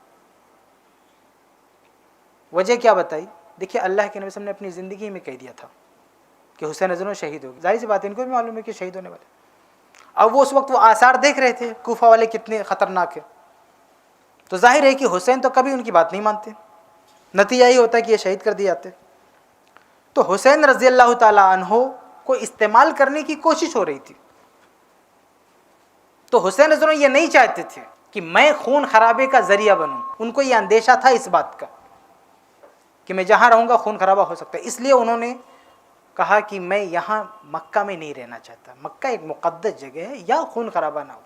وجہ کیا بتائی؟ دیکھیے اللہ کے نبی صلی اللہ علیہ وسلم نے اپنی زندگی میں کہہ دیا تھا کہ حسین رضی اللہ عنہ شہید ہو گئے. ظاہر سی بات ہے ان کو بھی معلوم ہے کہ شہید ہونے والے. اب وہ اس وقت وہ آثار دیکھ رہے تھے کوفہ والے کتنے خطرناک ہیں، تو ظاہر ہے کہ حسین تو کبھی ان کی بات نہیں مانتے، نتیجہ یہ ہوتا ہے کہ یہ شہید کر دیے جاتے. تو حسین رضی اللہ تعالیٰ عنہ کو استعمال کرنے کی کوشش ہو رہی تھی. تو حسین رضی اللہ عنہ یہ نہیں چاہتے تھے کہ میں خون خرابے کا ذریعہ بنوں، ان کو یہ اندیشہ تھا اس بات کا کہ میں جہاں رہوں گا خون خرابہ ہو سکتا ہے، اس لیے انہوں نے کہا کہ میں یہاں مکہ میں نہیں رہنا چاہتا، مکہ ایک مقدس جگہ ہے، یا خون خرابہ نہ ہو.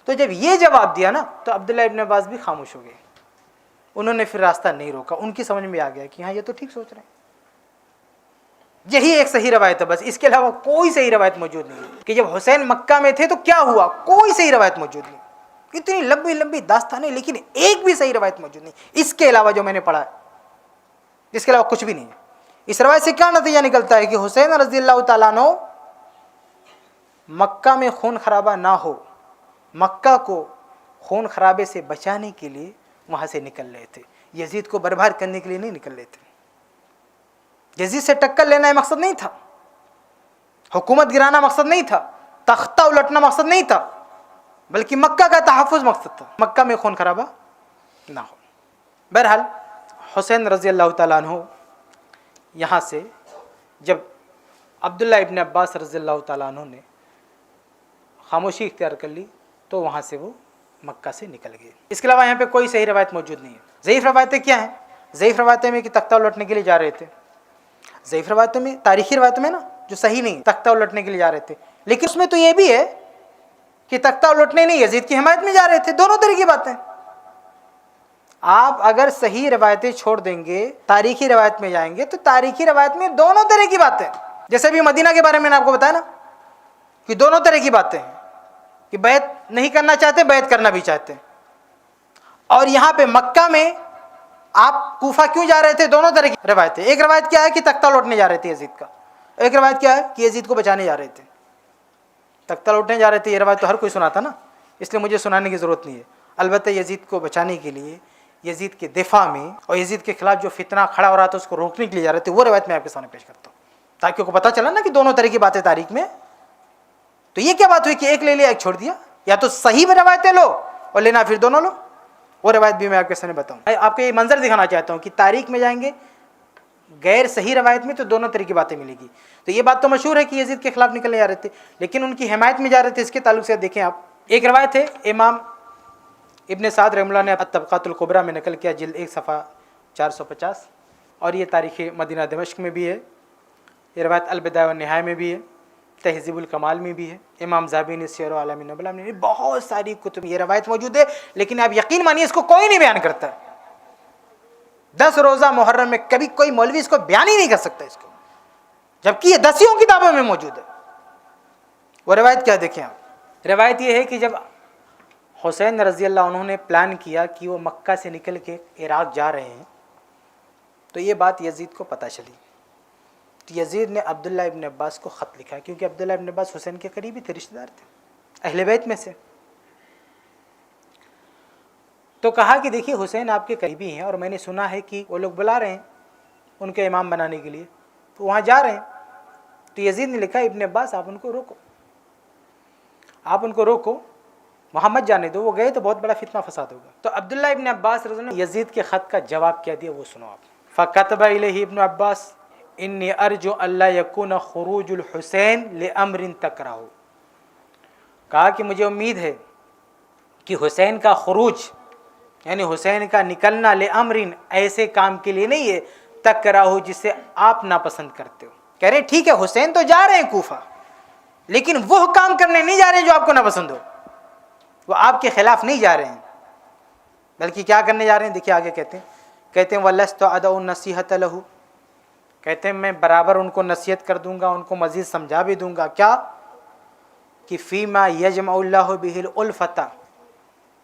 تو جب یہ جواب دیا نا تو عبداللہ ابن عباس بھی خاموش ہو گئے، انہوں نے پھر راستہ نہیں روکا. ان کی سمجھ میں آ گیا کہ ہاں یہ تو ٹھیک سوچ رہے ہیں، یہی ایک صحیح روایت ہے، بس اس کے علاوہ کوئی صحیح روایت موجود نہیں ہے کہ جب حسین مکہ میں تھے تو کیا ہوا. کوئی صحیح روایت موجود نہیں، اتنی لمبی لمبی داستانیں لیکن ایک بھی صحیح روایت موجود نہیں اس کے علاوہ جو میں نے پڑھا ہے، اس کے علاوہ کچھ بھی نہیں ہے. اس روایت سے کیا نتیجہ نکلتا ہے کہ حسین رضی اللہ تعالیٰ عنہ مکہ میں خون خرابہ نہ ہو، مکہ کو خون خرابے سے بچانے کے لیے وہاں سے نکل رہے تھے، یزید کو برباد کرنے کے لیے نہیں نکل رہے تھے. یزید سے ٹکر لینا مقصد نہیں تھا، حکومت گرانا مقصد نہیں تھا، تختہ الٹنا مقصد نہیں تھا، بلکہ مکہ کا تحفظ مقصد تھا، مکہ میں خون خرابہ نہ ہو. بہرحال حسین رضی اللہ تعالیٰ عنہ یہاں سے جب عبداللہ ابن عباس رضی اللہ تعالیٰ عنہ نے خاموشی اختیار کر لی تو وہاں سے وہ مکہ سے نکل گئے۔ اس کے علاوہ یہاں پہ کوئی صحیح روایت موجود نہیں ہے۔ ضعیف روایتیں کیا ہیں؟ ضعیف روایتیں میں کہ تختہ الٹنے کے لیے جا رہے تھے، ضعیف روایتوں میں، تاریخی روایتوں میں نا جو صحیح نہیں، تختہ الٹنے کے لیے جا رہے تھے، لیکن اس میں تو یہ بھی ہے کہ تختہ الٹنے نہیں، یزید کی حمایت میں جا رہے تھے۔ دونوں طرح کی باتیں۔ آپ اگر صحیح روایتیں چھوڑ دیں گے، تاریخی روایت میں جائیں گے، تو تاریخی روایت میں دونوں طرح کی باتیں، جیسے بھی مدینہ کے بارے میں نے آپ کو بتایا نا کہ دونوں طرح کی باتیں ہیں، کہ بیعت نہیں کرنا چاہتے، بیعت کرنا بھی چاہتے ہیں۔ اور یہاں پہ مکہ میں آپ کوفہ کیوں جا رہے تھے؟ دونوں طرح کی روایتیں۔ ایک روایت کیا ہے کہ تختہ لوٹنے جا رہے تھے یزید کا، ایک روایت کیا ہے کہ یزید کو بچانے جا رہے تھے۔ تختہ لوٹنے جا رہے تھے، یہ روایت تو ہر کوئی سناتا نا، اس لیے مجھے سنانے کی ضرورت نہیں ہے۔ البتہ یزید کو بچانے کے لیے، یزید کے دفاع میں اور یزید کے خلاف جو فتنہ کھڑا ہو رہا تھا اس کو روکنے کے لیے جا رہے تھے، وہ روایت میں آپ کے سامنے پیش کرتا ہوں تاکہ آپ کو پتہ چلا نا کہ دونوں طرح کی باتیں تاریخ میں۔ تو یہ کیا بات ہوئی کہ ایک لے لیا ایک چھوڑ دیا؟ یا تو صحیح میں روایتیں لو اور لینا پھر دونوں لو، وہ روایت بھی میں آپ کے سامنے بتاؤں۔ آپ کو یہ منظر دکھانا چاہتا ہوں کہ تاریخ میں جائیں گے غیر صحیح روایت میں تو دونوں طرح کی باتیں ملے گی۔ تو یہ بات تو مشہور ہے کہ یزید کے خلاف نکلنے جا رہے تھے لیکن ان کی حمایت میں جا رہے تھے۔ اس کے تعلق سے دیکھیں آپ، ایک روایت ہے امام ابن سعد رحمہ اللہ نے الطبقات الکبریٰ میں نقل کیا، جلد 1 صفحہ 450، اور یہ تاریخ مدینہ دمشق میں بھی ہے، یہ روایت البدایہ والنہایہ میں بھی ہے، تہذیب الکمال میں بھی ہے، امام ذہبی نے سیر اعلام النبلاء میں، بہت ساری کتب یہ روایت موجود ہے، لیکن آپ یقین مانیے اس کو کوئی نہیں بیان کرتا۔ 10 روزہ محرم میں کبھی کوئی مولوی اس کو بیان ہی نہیں کر سکتا اس کو، جبکہ یہ 10 کتابوں میں موجود ہے۔ وہ روایت کیا دیکھیں آپ، روایت یہ ہے کہ جب حسین رضی اللہ عنہ نے پلان کیا کہ وہ مکہ سے نکل کے عراق جا رہے ہیں تو یہ بات یزید کو پتہ چلی، تو یزید نے عبداللہ ابن عباس کو خط لکھا، کیونکہ عبداللہ ابن عباس حسین کے قریبی تھے، رشتہ دار تھے، اہل بیت میں سے۔ تو کہا کہ دیکھیے حسین آپ کے قریبی ہیں اور میں نے سنا ہے کہ وہ لوگ بلا رہے ہیں ان کے امام بنانے کے لیے، تو وہاں جا رہے ہیں۔ تو یزید نے لکھا ابن عباس آپ ان کو روکو، آپ ان کو روکو، وہاں مت جانے دو، وہ گئے تو بہت بڑا فتنہ فساد ہوگا۔ تو عبداللہ ابن عباس رضی اللہ عنہ نے یزید کے خط کا جواب کیا دیا، وہ سنو آپ۔ فَكَتَبَ إِلَيْهِ ابن عباس إِنِّي أَرْجُو أَلَّا يَكُونَ خُرُوجُ الْحُسَيْنِ لِأَمْرٍ تَكْرَهُ، کہا کہ مجھے امید ہے کہ حسین کا خروج یعنی حسین کا نکلنا لِأَمْرٍ ایسے کام کے لیے نہیں ہے، تَكْرَهُ جسے آپ ناپسند کرتے ہو۔ کہہ رہے ٹھیک ہے حسین تو جا رہے ہیں کوفہ، لیکن وہ کام کرنے نہیں جا رہے ہیں جو آپ کو ناپسند ہو، وہ آپ کے خلاف نہیں جا رہے ہیں، بلکہ کیا کرنے جا رہے ہیں؟ دیکھیے آگے کہتے ہیں وَلَسْتُ أَدْعُ النَّصِيحَةَ لَهُ، کہتے ہیں میں برابر ان کو نصیحت کر دوں گا، ان کو مزید سمجھا بھی دوں گا، کیا کہ فِيمَا يَجْمَعُ اللَّهُ بِهِ الْأُلْفَةَ،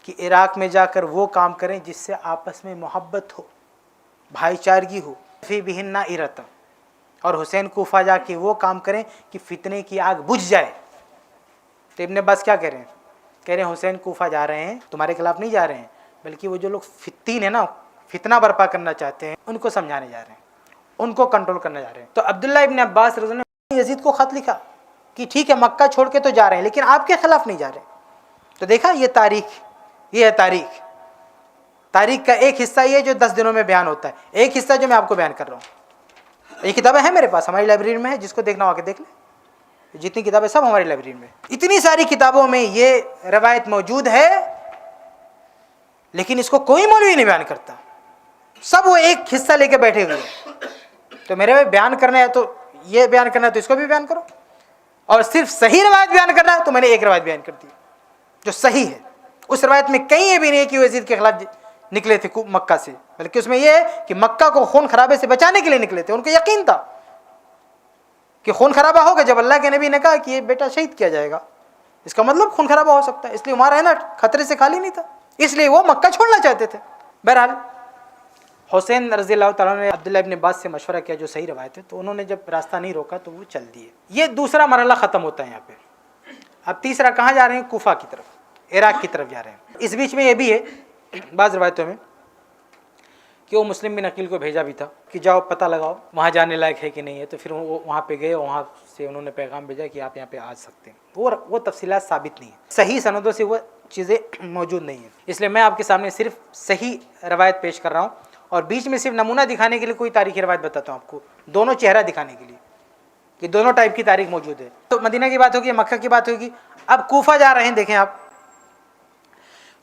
کہ عراق میں جا کر وہ کام کریں جس سے آپس میں محبت ہو، بھائی چارگی ہو، فِي بِهِ النَّائِرَةَ، اور حسین کوفہ جا کے وہ کام کریں کہ فتنے کی آگ بجھ جائے۔ تو ابن عباس کیا کہہ رہے ہیں؟ کہہ رہے ہیں حسین کوفہ جا رہے ہیں تمہارے خلاف نہیں جا رہے ہیں، بلکہ وہ جو لوگ فتین ہیں نا، فتنہ برپا کرنا چاہتے ہیں، ان کو سمجھانے جا رہے ہیں، ان کو کنٹرول کرنے جا رہے ہیں۔ تو عبداللہ ابن عباس رضی اللہ عنہ نے یزید کو خط لکھا کہ ٹھیک ہے مکہ چھوڑ کے تو جا رہے ہیں لیکن آپ کے خلاف نہیں جا رہے۔ تو دیکھا یہ تاریخ، یہ ہے تاریخ۔ تاریخ کا ایک حصہ یہ جو 10 دنوں میں بیان ہوتا ہے، ایک حصہ جو میں آپ کو بیان کر رہا ہوں۔ یہ کتابیں ہیں میرے پاس، ہماری لائبریری میں ہے، جس کو دیکھنا ہو آ کے دیکھ لیں، جتنی کتابیں سب ہماری لائبریری میں۔ اتنی ساری کتابوں میں یہ روایت موجود ہے لیکن اس کو کوئی مولوی نہیں بیان کرتا، سب وہ ایک حصہ لے کے بیٹھے ہوئے ہیں۔ تو میرے بھائی بیان کرنا ہے تو یہ بیان کرنا ہے تو اس کو بھی بیان کرو، اور صرف صحیح روایت بیان کرنا ہے تو میں نے ایک روایت بیان کر دی جو صحیح ہے۔ اس روایت میں کہیں یہ بھی نہیں ہے کہ وہ یزید کے خلاف نکلے تھے مکہ سے، بلکہ اس میں یہ ہے کہ مکہ کو خون خرابے سے بچانے کے لیے نکلے تھے۔ ان کو یقین تھا کہ خون خرابہ ہوگا، جب اللہ کے نبی نے کہا کہ یہ بیٹا شہید کیا جائے گا، اس کا مطلب خون خرابہ ہو سکتا ہے، اس لیے وہاں رہنا خطرے سے خالی نہیں تھا، اس لیے وہ مکہ چھوڑنا چاہتے تھے۔ بہرحال حسین رضی اللہ تعالیٰ نے عبداللہ ابن عباس سے مشورہ کیا جو صحیح روایت ہے، تو انہوں نے جب راستہ نہیں روکا تو وہ چل دیے۔ یہ دوسرا مرحلہ ختم ہوتا ہے یہاں پہ۔ اب تیسرا کہاں جا رہے ہیں؟ کوفہ کی طرف، عراق کی طرف جا رہے ہیں۔ اس بیچ میں یہ بھی ہے بعض روایتوں میں کہ وہ مسلم بن عقیل کو بھیجا بھی تھا کہ جاؤ پتہ لگاؤ وہاں جانے لائق ہے کہ نہیں ہے، تو پھر وہ وہاں پہ گئے، وہاں سے انہوں نے پیغام بھیجا کہ آپ یہاں پہ آ سکتے ہیں۔ وہ تفصیلات ثابت نہیں ہیں، صحیح سندوں سے وہ چیزیں موجود نہیں ہیں، اس لیے میں آپ کے سامنے صرف صحیح روایت پیش کر رہا ہوں، اور بیچ میں صرف نمونہ دکھانے کے لیے کوئی تاریخی روایت بتاتا ہوں آپ کو، دونوں چہرہ دکھانے کے لیے کہ دونوں ٹائپ کی تاریخ موجود ہے۔ تو مدینہ کی بات ہوگی، مکہ کی بات ہوگی، اب کوفہ جا رہے ہیں۔ دیکھیں آپ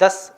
10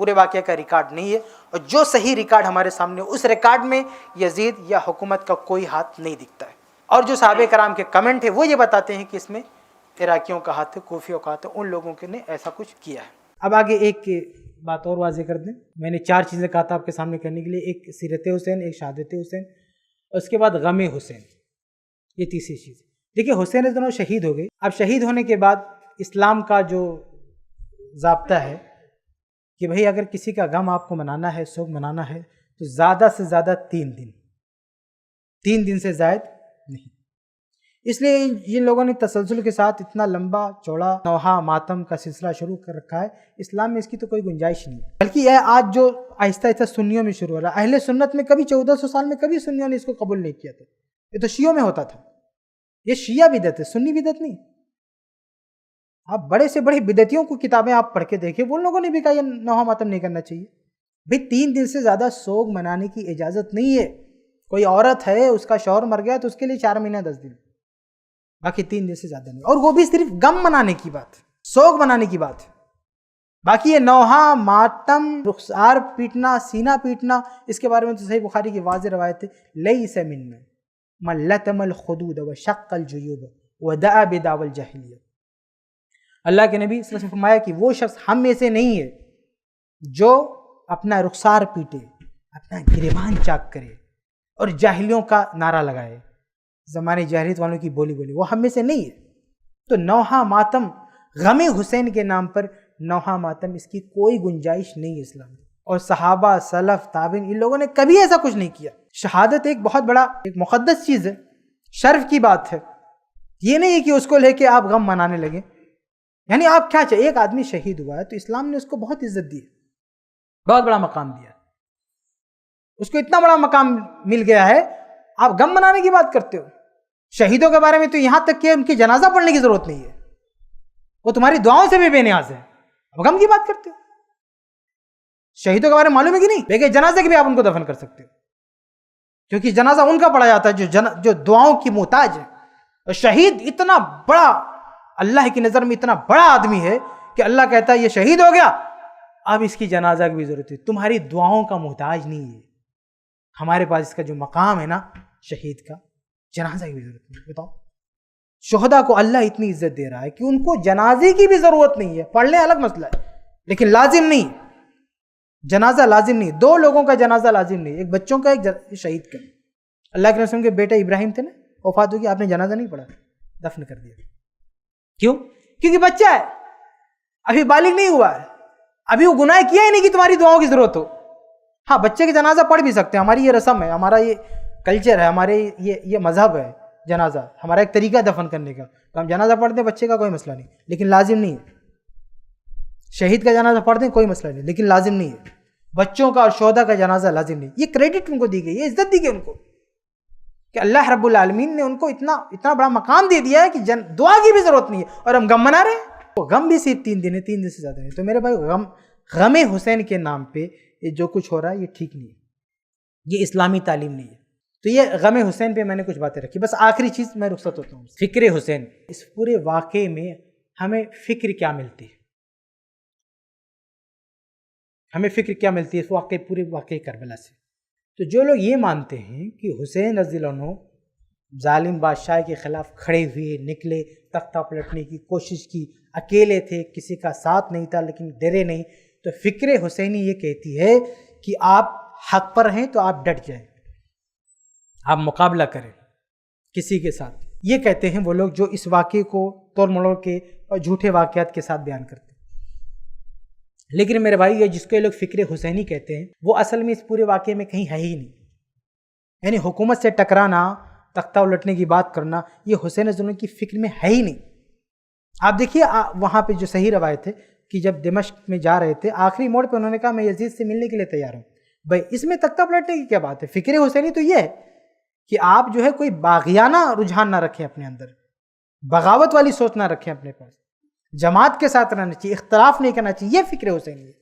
پورے واقعے کا ریکارڈ نہیں ہے، اور جو صحیح ریکارڈ ہمارے سامنے اس ریکارڈ میں یزید یا حکومت کا کوئی ہاتھ نہیں دکھتا ہے، اور جو صحابہ کرام کے کمنٹ ہے وہ یہ بتاتے ہیں کہ اس میں عراقیوں کا ہاتھ ہے، کوفیوں کا ہاتھ ہے، ان لوگوں کے نے ایسا کچھ کیا ہے۔ اب آگے ایک بات اور واضح کر دیں، میں نے 4 چیزیں کہا تھا آپ کے سامنے کرنے کے لیے، ایک سیرت حسین، ایک شہادت حسین، اور اس کے بعد غم حسین، یہ تیسری چیز۔ دیکھیے حسین رضی اللہ عنہ شہید ہو گئے، اب شہید ہونے کے بعد اسلام کا جو ضابطہ ہے کہ بھئی اگر کسی کا غم آپ کو منانا ہے، سوگ منانا ہے، تو زیادہ سے زیادہ 3 دن سے زائد نہیں۔ اس لیے جن لوگوں نے تسلسل کے ساتھ اتنا لمبا چوڑا نوحہ ماتم کا سلسلہ شروع کر رکھا ہے، اسلام میں اس کی تو کوئی گنجائش نہیں ہے، بلکہ یہ آج جو آہستہ آہستہ سنیوں میں شروع ہو رہا ہے، اہل سنت میں کبھی 1400 سال میں کبھی سنیوں نے اس کو قبول نہیں کیا تھا، یہ تو شیعوں میں ہوتا تھا، یہ شیعہ بدعت ہے، سنی بدعت نہیں۔ آپ بڑے سے بڑے بدعتیوں کو کتابیں آپ پڑھ کے دیکھیں، وہ لوگوں نے بھی کہا یہ نوحہ ماتم نہیں کرنا چاہیے۔ بھئی 3 دن سے زیادہ سوگ منانے کی اجازت نہیں ہے، کوئی عورت ہے اس کا شوہر مر گیا تو اس کے لیے 4 مہینہ 10 دن، باقی 3 دن سے زیادہ نہیں، اور وہ بھی صرف غم منانے کی بات، سوگ منانے کی بات۔ باقی یہ نوحہ ماتم، رخسار پیٹنا، سینہ پیٹنا، اس کے بارے میں تو صحیح بخاری کی واضح روایت ہے، لیس منا من لطم الخدود وشق الجیوب ودعا بدعوی الجاہلیہ۔ اللہ کے نبی صلی اللہ علیہ وسلم نے فرمایا کہ وہ شخص ہم میں سے نہیں ہے جو اپنا رخسار پیٹے، اپنا گریبان چاک کرے اور جاہلیوں کا نعرہ لگائے، زمانے جاہلیت والوں کی بولی بولی، وہ ہم میں سے نہیں ہے۔ تو نوحہ ماتم، غم حسین کے نام پر نوحہ ماتم، اس کی کوئی گنجائش نہیں ہے اسلام میں، اور صحابہ، سلف، تابعین، ان لوگوں نے کبھی ایسا کچھ نہیں کیا۔ شہادت ایک بہت بڑا ایک مقدس چیز ہے، شرف کی بات ہے، یہ نہیں ہے کہ اس کو لے کے آپ غم منانے لگیں۔ یعنی آپ کیا چاہیے، ایک آدمی شہید ہوا ہے تو اسلام نے اس کو بہت عزت دی ہے، بہت بڑا مقام دیا ہے، اس کو اتنا بڑا مقام مل گیا ہے، آپ غم منانے کی بات کرتے ہو۔ شہیدوں کے بارے میں تو یہاں تک کہ ان کی جنازہ پڑھنے کی ضرورت نہیں ہے، وہ تمہاری دعاؤں سے بھی بے نیاز ہے، اب غم کی بات کرتے ہو۔ شہیدوں کے بارے میں معلوم ہے کہ نہیں، بے جنازے کے بھی آپ ان کو دفن کر سکتے ہو، کیونکہ جنازہ ان کا پڑھا جاتا ہے جو دعاؤں کی محتاج ہے۔ اور شہید اتنا بڑا، اللہ کی نظر میں اتنا بڑا آدمی ہے کہ اللہ کہتا ہے یہ شہید ہو گیا، اب اس کی جنازہ کی بھی ضرورت ہے، تمہاری دعاؤں کا محتاج نہیں ہے۔ ہمارے پاس اس کا جو مقام ہے نا شہید کا، جنازہ کی بھی ضرورت نہیں۔ بتاؤ، شہداء کو اللہ اتنی عزت دے رہا ہے کہ ان کو جنازے کی بھی ضرورت نہیں ہے، پڑھ لیں الگ مسئلہ ہے، لیکن لازم نہیں، جنازہ لازم نہیں، 2 لوگوں کا جنازہ لازم نہیں، ایک بچوں کا، ایک شہید کا۔ اللہ کے رسول کے بیٹے ابراہیم تھے نا، وفات ہوگی، آپ نے جنازہ نہیں پڑھا، دفن کر دیا۔ کیوں؟ کیونکہ بچہ ہے، ابھی بالغ نہیں ہوا ہے، ابھی وہ گناہ کیا ہی نہیں کہ تمہاری دعاؤں کی ضرورت ہو۔ ہاں بچے کی جنازہ پڑھ بھی سکتے ہیں، ہماری یہ رسم ہے، ہمارا یہ کلچر ہے، ہمارے یہ مذہب ہے، جنازہ ہمارا ایک طریقہ دفن کرنے کا، تو ہم جنازہ پڑھ دیں بچے کا کوئی مسئلہ نہیں، لیکن لازم نہیں ہے۔ شہید کا جنازہ پڑھ دیں کوئی مسئلہ نہیں، لیکن لازم نہیں ہے۔ بچوں کا اور شہداء کا جنازہ لازم نہیں، یہ کریڈٹ ان کو دی گئی، یہ عزت دی گئی ان کو کہ اللہ رب العالمین نے ان کو اتنا بڑا مقام دے دیا ہے کہ دعا کی بھی ضرورت نہیں ہے، اور ہم غم منا رہے ہیں۔ تو غم بھی صرف 3 دن ہے، 3 دن سے زیادہ نہیں۔ تو میرے بھائی غم حسین کے نام پہ یہ جو کچھ ہو رہا ہے یہ ٹھیک نہیں ہے، یہ اسلامی تعلیم نہیں ہے۔ تو یہ غم حسین پہ میں نے کچھ باتیں رکھی، بس آخری چیز میں رخصت ہوتا ہوں، فکر حسین۔ اس پورے واقعے میں ہمیں فکر کیا ملتی ہے، ہمیں فکر کیا ملتی ہے اس پورے واقعے کربلا سے؟ تو جو لوگ یہ مانتے ہیں کہ حسین رضی اللہ عنہ ظالم بادشاہ کے خلاف کھڑے ہوئے، نکلے، تختہ پلٹنے کی کوشش کی، اکیلے تھے، کسی کا ساتھ نہیں تھا لیکن ڈرے نہیں، تو فکر حسینی یہ کہتی ہے کہ آپ حق پر ہیں تو آپ ڈٹ جائیں، آپ مقابلہ کریں کسی کے ساتھ۔ یہ کہتے ہیں وہ لوگ جو اس واقعے کو توڑ مڑوڑ کے اور جھوٹے واقعات کے ساتھ بیان کرتے ہیں۔ لیکن میرے بھائی، یہ جس کو یہ لوگ فکر حسینی کہتے ہیں، وہ اصل میں اس پورے واقعے میں کہیں ہے ہی نہیں۔ یعنی حکومت سے ٹکرانا، تختہ الٹنے کی بات کرنا، یہ حسین رضی اللہ عنہ کی فکر میں ہے ہی نہیں۔ آپ دیکھیے وہاں پہ جو صحیح روایت ہے کہ جب دمشق میں جا رہے تھے، آخری موڑ پہ انہوں نے کہا میں یزید سے ملنے کے لیے تیار ہوں۔ بھائی اس میں تختہ پلٹنے کی کیا بات ہے؟ فکر حسینی تو یہ ہے کہ آپ جو ہے کوئی باغیانہ رجحان نہ رکھیں اپنے اندر، بغاوت والی سوچ نہ رکھیں اپنے پاس، جماعت کے ساتھ رہنا چاہیے، اختلاف نہیں کرنا چاہیے۔ یہ فکر حسینی ہے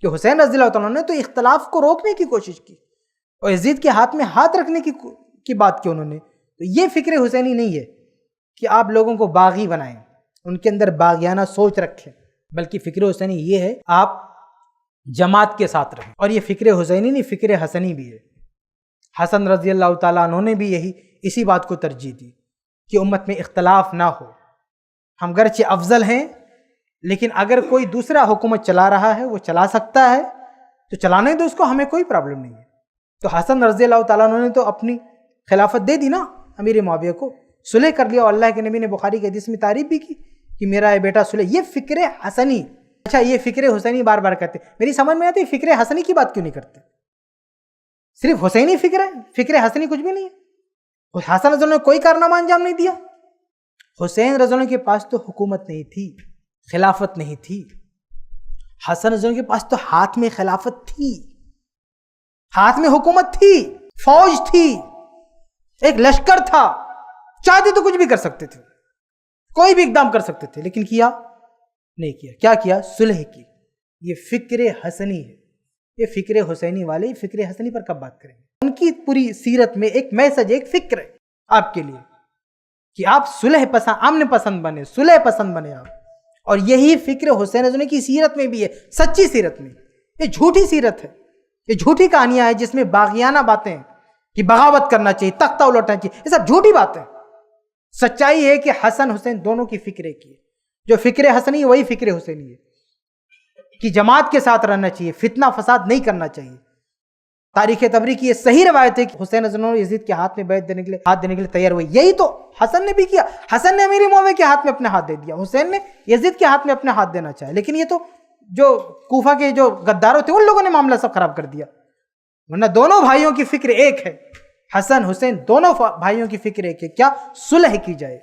کہ حسین رضی اللہ عنہ نے تو اختلاف کو روکنے کی کوشش کی اور یزید کے ہاتھ میں ہاتھ رکھنے کی بات کی انہوں نے۔ تو یہ فکر حسینی نہیں ہے کہ آپ لوگوں کو باغی بنائیں، ان کے اندر باغیانہ سوچ رکھیں، بلکہ فکر حسینی یہ ہے آپ جماعت کے ساتھ رہیں. اور یہ فکر حسینی نہیں، فکر حسنی بھی ہے. حسن رضی اللہ تعالیٰ عنہ نے بھی اسی بات کو ترجیح دی کہ امت میں اختلاف نہ ہو. ہم گرچہ افضل ہیں لیکن اگر کوئی دوسرا حکومت چلا رہا ہے وہ چلا سکتا ہے تو چلانے دو اس کو، ہمیں کوئی پرابلم نہیں ہے. تو حسن رضی اللہ تعالیٰ عنہ نے تو اپنی خلافت دے دی نا امیر معاویہ کو، صلح کر لیا. اور اللہ کے نبی نے بخاری کے حدیث میں تعریف بھی کی کہ میرا یہ بیٹا صلح. یہ فکر حسنی. اچھا یہ فکر حسینی بار بار کہتے، میری سمجھ میں آتی فکر حسنی کی بات کیوں نہیں کرتے؟ صرف حسینی فکر ہے، فکر حسنی کچھ بھی نہیں ہے. حسن رضی اللہ نے کوئی کارنامہ انجام نہیں دیا. حسین رضی اللہ کے پاس تو حکومت نہیں تھی، خلافت نہیں تھی. حسن رضی اللہ کے پاس تو ہاتھ میں خلافت تھی، ہاتھ میں حکومت تھی، فوج تھی، ایک لشکر تھا. چاہتے تو کچھ بھی کر سکتے تھے، کوئی بھی اقدام کر سکتے تھے، لیکن کیا نہیں کیا. کیا کیا؟ صلح کی. یہ فکر حسنی ہے. یہ فکر حسینی والے فکر حسنی پر کب بات کریں گے؟ ان کی پوری سیرت میں ایک میسج، ایک فکر ہے آپ کے لیے کہ آپ صلح پسند، امن پسند بنے، صلح پسند بنے آپ. اور یہی فکر حسین رضی اللہ کی سیرت میں بھی ہے، سچی سیرت میں. یہ جھوٹی سیرت ہے، یہ جھوٹی کہانیاں ہیں جس میں باغیانہ باتیں ہیں کہ بغاوت کرنا چاہیے، تختہ الٹنا چاہیے، یہ سب جھوٹی باتیں. سچائی ہے کہ حسن حسین دونوں کی فکر ایک ہی ہے. جو فکر حسنی ہے وہی فکر حسینی ہے کہ جماعت کے ساتھ رہنا چاہیے، فتنہ فساد نہیں کرنا چاہیے. تاریخ تبری کی یہ صحیح روایت ہے کہ حسین رضی اللہ عنہ یزید کے ہاتھ میں بیعت دینے کے لیے تیار ہوئے. یہی تو حسن نے بھی کیا. حسن نے امیر معاویہ کے ہاتھ میں اپنے ہاتھ دے دیا، حسین نے یزید کے ہاتھ میں اپنے ہاتھ دینا چاہے. لیکن یہ تو جو کوفہ کے جو غداروں تھے ان لوگوں نے معاملہ سب خراب کر دیا. ورنہ دونوں بھائیوں کی فکر ایک ہے. حسن حسین دونوں بھائیوں کی فکر ایک ہے، کیا؟ صلح کی جائے.